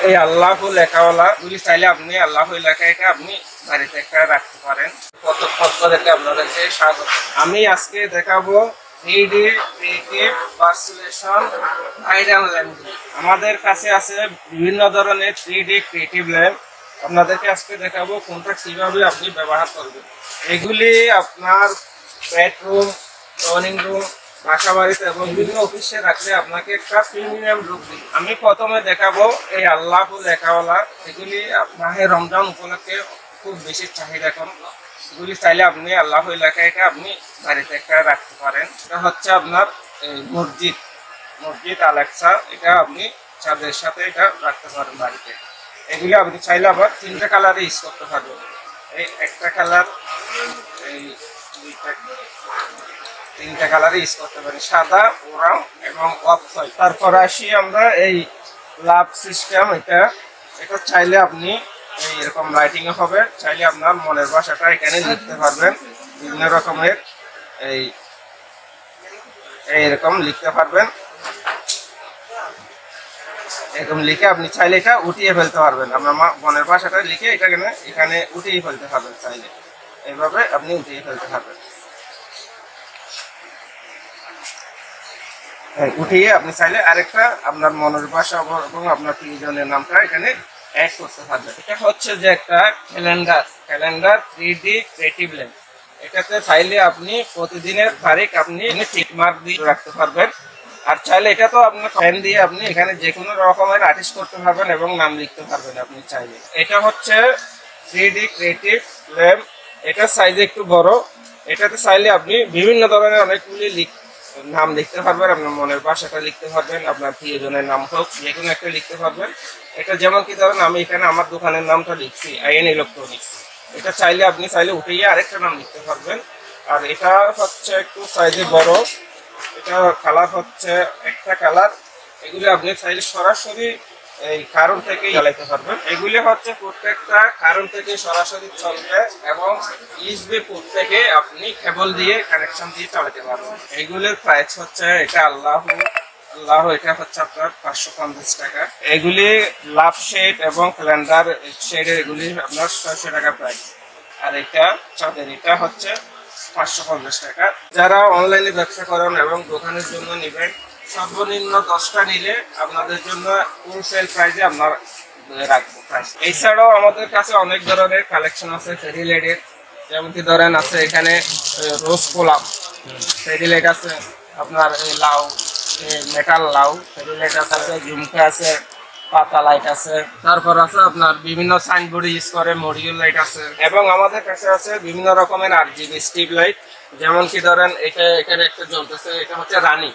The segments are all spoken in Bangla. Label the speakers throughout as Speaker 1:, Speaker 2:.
Speaker 1: এই আল্লাহু লেখাওয়ালা গুলি চাইলে আপনি আল্লাহু লেখা এটা আপনি বাড়িতে একটা রাখতে পারেন। কত আপনাদেরকে স্বাগত। আমি আজকে দেখাবো 3D creative virtualisation iron lamp. আমাদের কাছে আছে বিভিন্ন ধরনের 3D ক্রিয়েটিভ ল্যাম্প। আপনাদেরকে আজকে দেখাবো কোনটা কিভাবে আপনি ব্যবহার করবেন। এগুলি আপনার বেডরুম, ডাইনিং রুম, বাসা বাড়িতে এবং বিভিন্ন অফিসে রাখলে আপনাকে একটা প্রিমিয়াম লুক দিবে। আমি প্রথমে দেখাবো এই আল্লাহু লেখাওয়ালা। এগুলি মাহে রমজান উপলক্ষে খুব বেশি চাহিদা কম। এগুলি চাইলে আপনি আল্লাহু লেখা এটা আপনি বাড়িতে একটা রাখতে পারেন। এটা হচ্ছে আপনার মসজিদ আলেক্সা। এটা আপনি চাঁদের সাথে এটা রাখতে পারেন বাড়িতে। এগুলি আপনি চাইলে আবার 3টা কালারে ইউজ করতে পারবেন। এই একটা কালার, এই 3টা কালারে ইউজ করতে পারেন, সাদা, ব্রাউন এবং অফ হোয়াইট। তারপর আসি আমরা এই লাভ সিস্টেম। এটা চাইলে আপনি এইরকম লাইটিং হবে। চাইলে আপনার মনের ভাষাটা এখানে লিখতে পারবেন। বিভিন্ন রকমের এইরকম লিখতে পারবেন। এরকম লিখে আপনি চাইলে এটা উঠিয়ে ফেলতে পারবেন। আপনার মনের ভাষাটা লিখে এখানে উঠিয়ে ফেলতে পারবেন। চাইলে এইভাবে আপনি উঠিয়ে ফেলতে পারবেন। উঠিয়ে আপনি চাইলে আরেকটা আপনার মনের ভাষা এবং আপনার প্রিয়জনের নামটা এখানে অ্যাড করতে পারবেন। এটা হচ্ছে যে একটা ক্যালেন্ডার 3D ক্রিয়েটিভ ল্যাম্প। এটাতে চাইলে আপনি প্রতিদিনের তারিখ আপনি টিক মার্ক দিয়ে রাখতে পারবেন। আর চাইলে এটা তো আপনার পেন দিয়ে আপনি এখানে যে কোনো রকমের আর্টিস্ট করতে পারবেন এবং নাম লিখতে পারবেন আপনি চাইলে। এটা হচ্ছে 3D ক্রিয়েটিভ ল্যাম্প। এটার সাইজ একটু বড়। এটাতে চাইলে আপনি বিভিন্ন ধরনের অনেকগুলি নাম লিখতে পারবেন। আপনার মনের ভাষাটা লিখতে পারবেন, আপনার প্রিয়জনের নাম হোক যে কোনো একটা লিখতে পারবেন। এটা যেমন কি ধরেন আমি এখানে আমার দোকানের নামটা লিখছি, আইএন ইলেকট্রনিক্স। এটা চাইলে আপনি উঠিয়ে আরেকটা নাম লিখতে পারবেন। আর এটা হচ্ছে একটু সাইজে বড়। এটা কালার হচ্ছে একটা কালার। এগুলি আপনি চাইলে সরাসরি এই কারেন্ট থেকে জ্বালাইতে পারবেন। এগুলি হচ্ছে প্রত্যেকটা কারেন্ট থেকে সরাসরি চলবে এবং ইউএসবি পোর্ট থেকে আপনি কেবল দিয়ে কানেকশন দিয়ে চালাতে পারবেন। এগুলির প্রাইস হচ্ছে এটা আল্লাহু এটা হচ্ছে আপনার 550 টাকা। এগুলি লাভ শেড এবং ক্যালেন্ডার শেডের এগুলি আপনার 600 টাকা প্রাইস। আর এটা চাঁদের এটা হচ্ছে 550 টাকা। যারা অনলাইনে ব্যবসা করেন এবং দোকানের জন্য নেবেন, সর্বনিম্ন 10টা নিলে আপনাদের জন্য হোলসেল প্রাইসে আপনার রাখবো প্রাইস। এছাড়াও আমাদের কাছে অনেক ধরনের কালেকশন আছে ফেরি লাইটের। যেমন কি ধরেন আছে এখানে রোজ গোলাপ ফেরি লাইট আছে, আপনার লাউ মেটাল লাউ ফেরি লাইট আছে, ঝুমকা আছে, পাতা লাইট আছে। তারপর আছে আপনার বিভিন্ন সাইনবোর্ড ইউজ করে মডিউল লাইট আছে। এবং আমাদের কাছে আছে বিভিন্ন রকমের RGB স্ট্রিপ লাইট। যেমন কি ধরেন এখানে একটা জ্বলতেছে, এটা হচ্ছে রানিং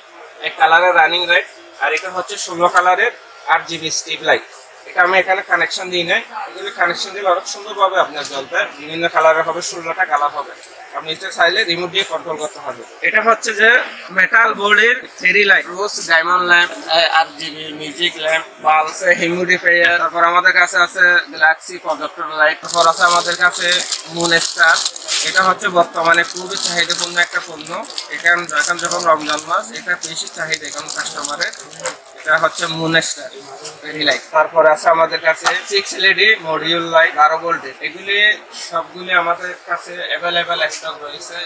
Speaker 1: এক কালারের রানিং লাইট। আর এটা হচ্ছে 16 কালারের RGB স্ট্রিপ লাইট। এটা আমি এখানে কানেকশন দিই নাই। এগুলি কানেকশন দিলে অনেক সুন্দরভাবে আপনার জ্বলবে। বিভিন্ন কালারের হবে, 16টা কালার হবে। আপনি এটা চাইলে রিমোট দিয়ে কন্ট্রোল করতে পারবেন। এটা হচ্ছে যে মেটাল বোর্ডের fairy light, rose diamond lamp, RGB music lamp, bulb, humidifier. তারপর আমাদের কাছে আছে গ্যালাক্সি প্রজেক্টর লাইট। তারপর আছে আমাদের কাছে মুন স্টার। এটা হচ্ছে বর্তমানে খুবই চাহিদাপূর্ণ একটা পণ্য। এখন যখন রমজান মাস, এটা বেশি চাহিদা এখন কাস্টমারের। এটা হচ্ছে মুন স্টার ফেরি লাইট। তারপর আছে আমাদের কাছে 6 LED মডিউল লাইট 12 ভোল্টের। এগুলি সবগুলি আমাদের কাছে অ্যাভেলেবেল স্টক রয়েছে।